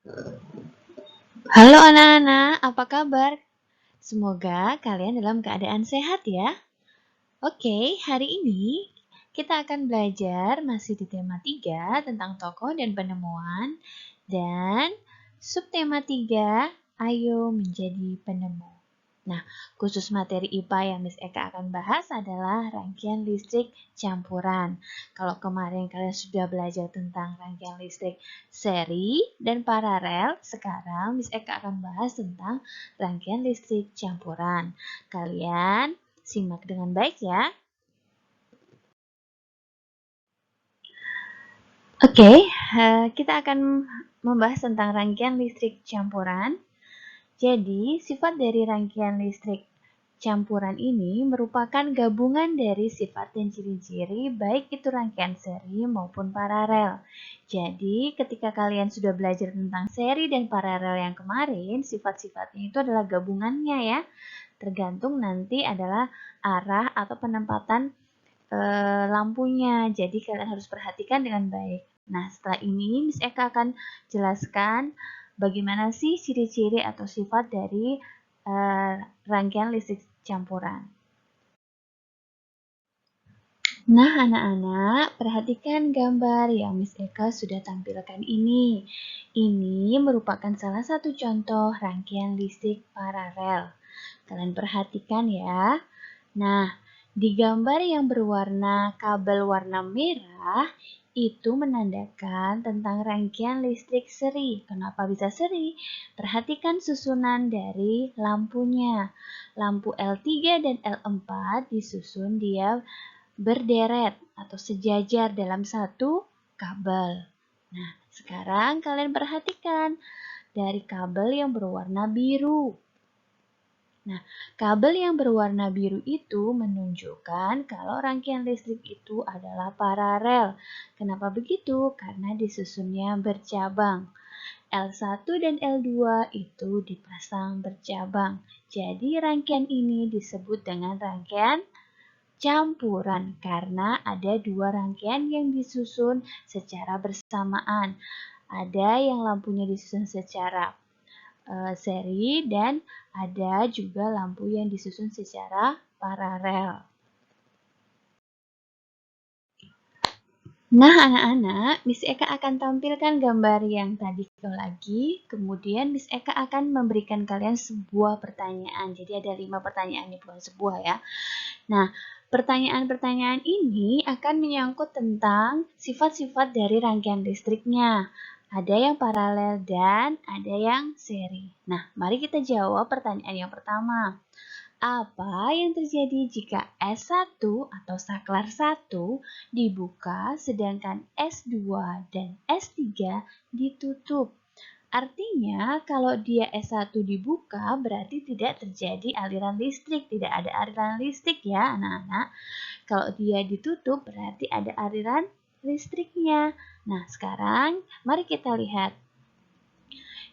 Halo anak-anak, apa kabar? Semoga kalian dalam keadaan sehat ya. Oke, hari ini kita akan belajar masih di tema 3 tentang tokoh dan penemuan. Dan subtema 3, ayo menjadi penemu. Nah, khusus materi IPA yang Miss Eka akan bahas adalah rangkaian listrik campuran. Kalau kemarin kalian sudah belajar tentang rangkaian listrik seri dan paralel, sekarang Miss Eka akan bahas tentang rangkaian listrik campuran. Kalian simak dengan baik ya. Oke, kita akan membahas tentang rangkaian listrik campuran. Jadi, sifat dari rangkaian listrik campuran ini merupakan gabungan dari sifat dan ciri-ciri baik itu rangkaian seri maupun paralel. Jadi, ketika kalian sudah belajar tentang seri dan paralel yang kemarin, sifat-sifatnya itu adalah gabungannya ya. Tergantung nanti adalah arah atau penempatan lampunya. Jadi, kalian harus perhatikan dengan baik. Nah, setelah ini Miss Eka akan jelaskan bagaimana sih ciri-ciri atau sifat dari rangkaian listrik campuran. Nah, anak-anak, perhatikan gambar yang Miss Eka sudah tampilkan ini. Ini merupakan salah satu contoh rangkaian listrik paralel. Kalian perhatikan ya. Nah, di gambar yang berwarna kabel warna merah, itu menandakan tentang rangkaian listrik seri. Kenapa bisa seri? Perhatikan susunan dari lampunya. Lampu L3 dan L4 disusun dia berderet atau sejajar dalam satu kabel. Nah, sekarang kalian perhatikan dari kabel yang berwarna biru. Nah, kabel yang berwarna biru itu menunjukkan kalau rangkaian listrik itu adalah paralel. Kenapa begitu? Karena disusunnya bercabang. L1 dan L2 itu dipasang bercabang. Jadi rangkaian ini disebut dengan rangkaian campuran karena ada dua rangkaian yang disusun secara bersamaan. Ada yang lampunya disusun secara seri dan ada juga lampu yang disusun secara paralel. Nah, anak-anak, Miss Eka akan tampilkan gambar yang tadi lagi, kemudian Miss Eka akan memberikan kalian sebuah pertanyaan. Jadi ada 5 pertanyaan, ini bukan sebuah ya. Nah, pertanyaan-pertanyaan ini akan menyangkut tentang sifat-sifat dari rangkaian listriknya. Ada yang paralel dan ada yang seri. Nah, mari kita jawab pertanyaan yang pertama. Apa yang terjadi jika S1 atau saklar 1 dibuka sedangkan S2 dan S3 ditutup? Artinya kalau dia S1 dibuka berarti tidak terjadi aliran listrik, tidak ada aliran listrik ya anak-anak. Kalau dia ditutup berarti ada aliran listriknya. Nah sekarang mari kita lihat.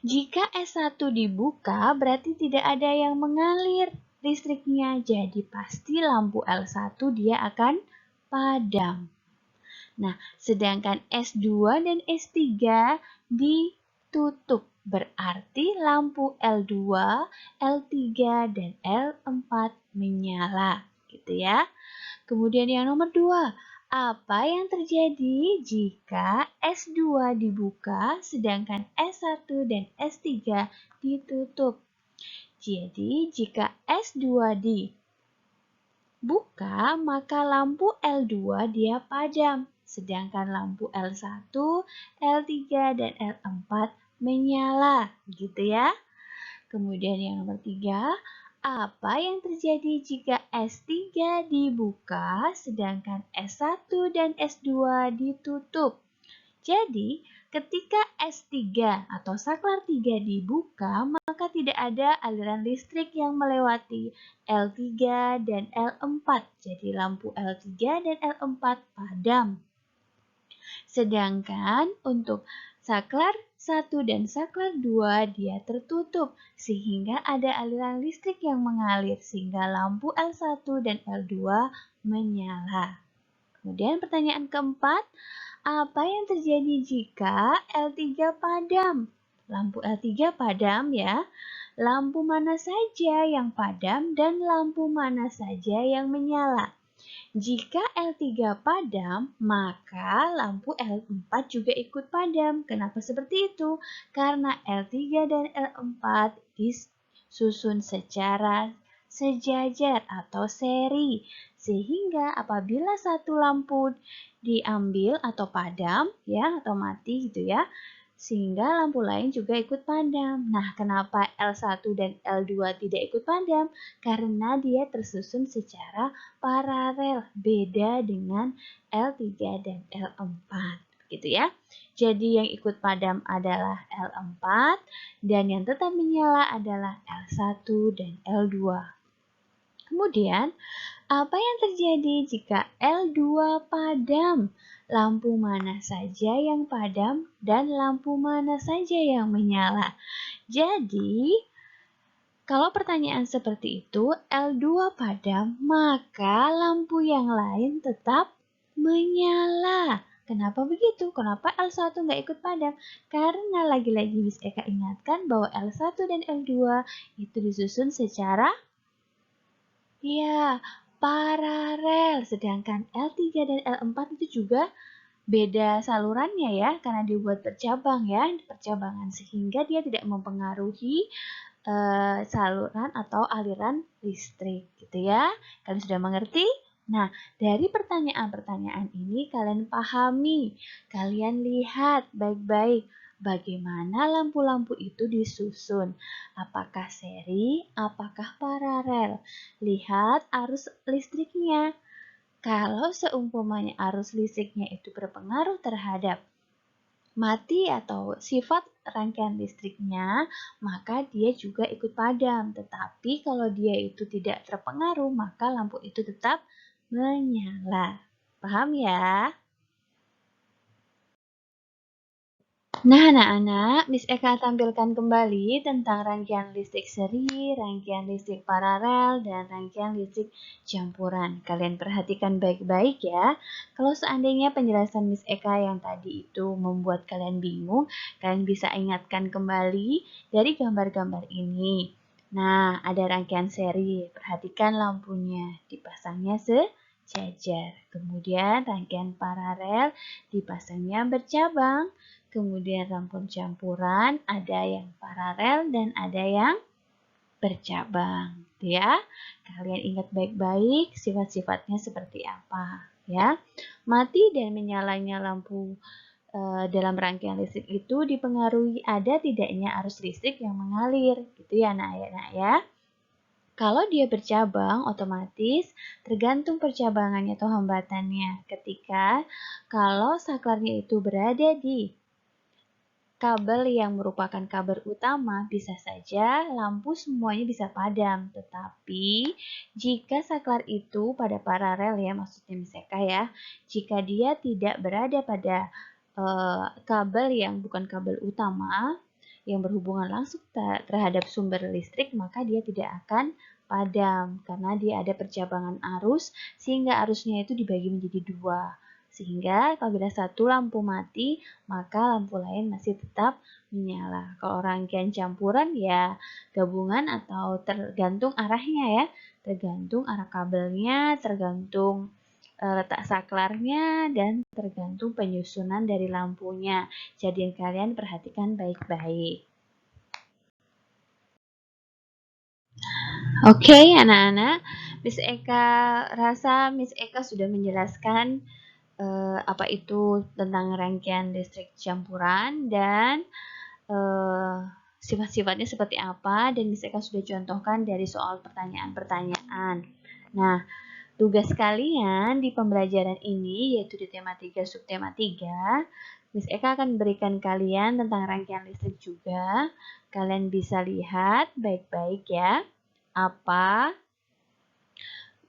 Jika S1 dibuka berarti tidak ada yang mengalir listriknya, jadi pasti lampu L1 dia akan padam. Nah, sedangkan S2 dan S3 ditutup, berarti lampu L2, L3, dan L4 menyala, gitu ya. Kemudian yang nomor 2, apa yang terjadi jika S2 dibuka sedangkan S1 dan S3 ditutup? Jadi, jika S2 dibuka, maka lampu L2 dia padam, sedangkan lampu L1, L3, dan L4 menyala, gitu ya. Kemudian yang nomor 3, apa yang terjadi jika S3 dibuka sedangkan S1 dan S2 ditutup? Jadi, ketika S3 atau saklar 3 dibuka, maka tidak ada aliran listrik yang melewati L3 dan L4. Jadi, lampu L3 dan L4 padam. Sedangkan untuk saklar 1 dan saklar 2 dia tertutup sehingga ada aliran listrik yang mengalir sehingga lampu L1 dan L2 menyala. Kemudian pertanyaan keempat, apa yang terjadi jika L3 padam? lampu L3 padam ya. Lampu mana saja yang padam dan lampu mana saja yang menyala? Jika L3 padam, maka lampu L4 juga ikut padam. Kenapa seperti itu? Karena L3 dan L4 disusun secara sejajar atau seri. Sehingga apabila satu lampu diambil atau padam ya atau mati gitu ya, sehingga lampu lain juga ikut padam. Nah, kenapa L1 dan L2 tidak ikut padam? Karena dia tersusun secara paralel, beda dengan L3 dan L4 gitu ya. Jadi yang ikut padam adalah L4 dan yang tetap menyala adalah L1 dan L2. Kemudian, apa yang terjadi jika L2 padam? Lampu mana saja yang padam dan lampu mana saja yang menyala? Jadi, kalau pertanyaan seperti itu, L2 padam, maka lampu yang lain tetap menyala. Kenapa begitu? Kenapa L1 nggak ikut padam? Karena lagi-lagi Miss Eka ingatkan bahwa L1 dan L2 itu disusun secara paralel, sedangkan L3 dan L4 itu juga beda salurannya ya, karena dibuat bercabang ya, percabangan sehingga dia tidak mempengaruhi saluran atau aliran listrik gitu ya. Kalian sudah mengerti? Nah, dari pertanyaan-pertanyaan ini kalian pahami, kalian lihat baik-baik bagaimana lampu-lampu itu disusun. Apakah seri, apakah paralel? Lihat arus listriknya. Kalau seumpamanya arus listriknya itu berpengaruh terhadap mati atau sifat rangkaian listriknya, maka dia juga ikut padam. Tetapi kalau dia itu tidak terpengaruh, maka lampu itu tetap menyala. Paham ya? Nah, anak-anak, Miss Eka tampilkan kembali tentang rangkaian listrik seri, rangkaian listrik paralel, dan rangkaian listrik campuran. Kalian perhatikan baik-baik ya. Kalau seandainya penjelasan Miss Eka yang tadi itu membuat kalian bingung, kalian bisa ingatkan kembali dari gambar-gambar ini. Nah, ada rangkaian seri. Perhatikan lampunya, dipasangnya sejajar. Kemudian rangkaian paralel dipasangnya bercabang. Kemudian lampu campuran, ada yang paralel dan ada yang bercabang, ya. Kalian ingat baik-baik sifat-sifatnya seperti apa, ya. Mati dan menyalanya lampu dalam rangkaian listrik itu dipengaruhi ada tidaknya arus listrik yang mengalir, gitu ya, anak-anak ya. Kalau dia bercabang, otomatis tergantung percabangannya atau hambatannya. Kalau saklarnya itu berada di kabel yang merupakan kabel utama, bisa saja lampu semuanya bisa padam. Tetapi jika saklar itu pada paralel ya, maksudnya Miss Eka ya, jika dia tidak berada pada kabel yang bukan kabel utama, yang berhubungan langsung terhadap sumber listrik, maka dia tidak akan padam karena dia ada percabangan arus sehingga arusnya itu dibagi menjadi dua. Sehingga apabila satu lampu mati, maka lampu lain masih tetap menyala. Kalau rangkaian campuran ya gabungan atau tergantung arahnya ya. Tergantung arah kabelnya, tergantung letak saklarnya, dan tergantung penyusunan dari lampunya. Jadi kalian perhatikan baik-baik. Oke, anak-anak. Miss Eka rasa Miss Eka sudah menjelaskan apa itu tentang rangkaian listrik campuran dan sifat-sifatnya seperti apa, dan Miss Eka sudah contohkan dari soal pertanyaan-pertanyaan. Nah, tugas kalian di pembelajaran ini yaitu di tema 3 subtema 3, Miss Eka akan berikan kalian tentang rangkaian listrik juga. Kalian bisa lihat baik-baik ya apa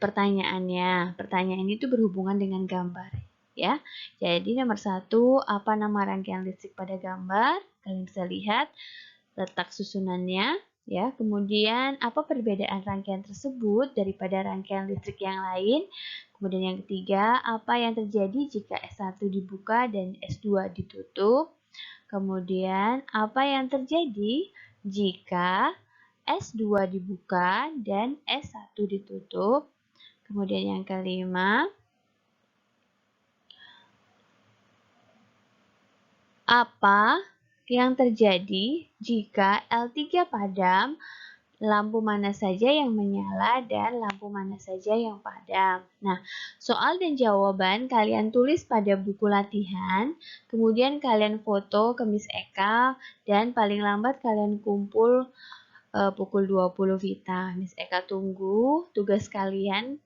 pertanyaannya. Pertanyaan itu berhubungan dengan gambar ya. Jadi nomor 1, apa nama rangkaian listrik pada gambar? Kalian bisa lihat letak susunannya ya. Kemudian apa perbedaan rangkaian tersebut daripada rangkaian listrik yang lain? Kemudian yang ketiga, apa yang terjadi jika S1 dibuka dan S2 ditutup? Kemudian, apa yang terjadi jika S2 dibuka dan S1 ditutup? Kemudian yang kelima, apa yang terjadi jika L3 padam, lampu mana saja yang menyala dan lampu mana saja yang padam? Nah, soal dan jawaban kalian tulis pada buku latihan, kemudian kalian foto ke Miss Eka, dan paling lambat kalian kumpul pukul 20 Vita. Miss Eka tunggu tugas kalian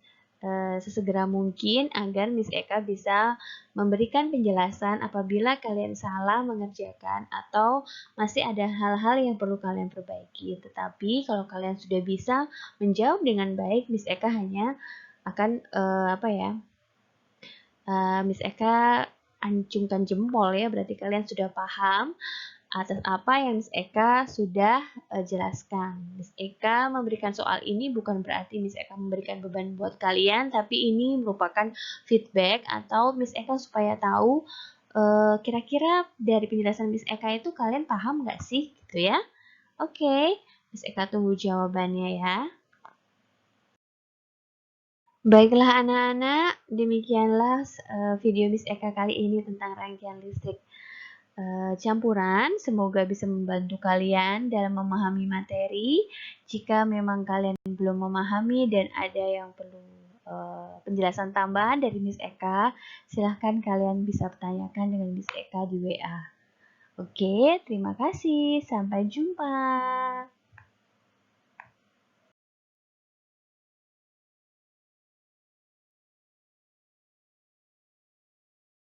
sesegera mungkin agar Miss Eka bisa memberikan penjelasan apabila kalian salah mengerjakan atau masih ada hal-hal yang perlu kalian perbaiki. Tetapi kalau kalian sudah bisa menjawab dengan baik, Miss Eka hanya akan Miss Eka acungkan jempol ya, berarti kalian sudah paham atas apa yang Miss Eka sudah jelaskan. Miss Eka memberikan soal ini bukan berarti Miss Eka memberikan beban buat kalian, tapi ini merupakan feedback atau Miss Eka supaya tahu kira-kira dari penjelasan Miss Eka itu kalian paham nggak sih gitu ya. Oke, Miss Eka tunggu jawabannya ya. Baiklah anak-anak, demikianlah video Miss Eka kali ini tentang rangkaian listrik campuran. Semoga bisa membantu kalian dalam memahami materi. Jika memang kalian belum memahami dan ada yang perlu penjelasan tambahan dari Miss Eka, silahkan kalian bisa bertanyakan dengan Miss Eka di WA. Oke, terima kasih. Sampai jumpa.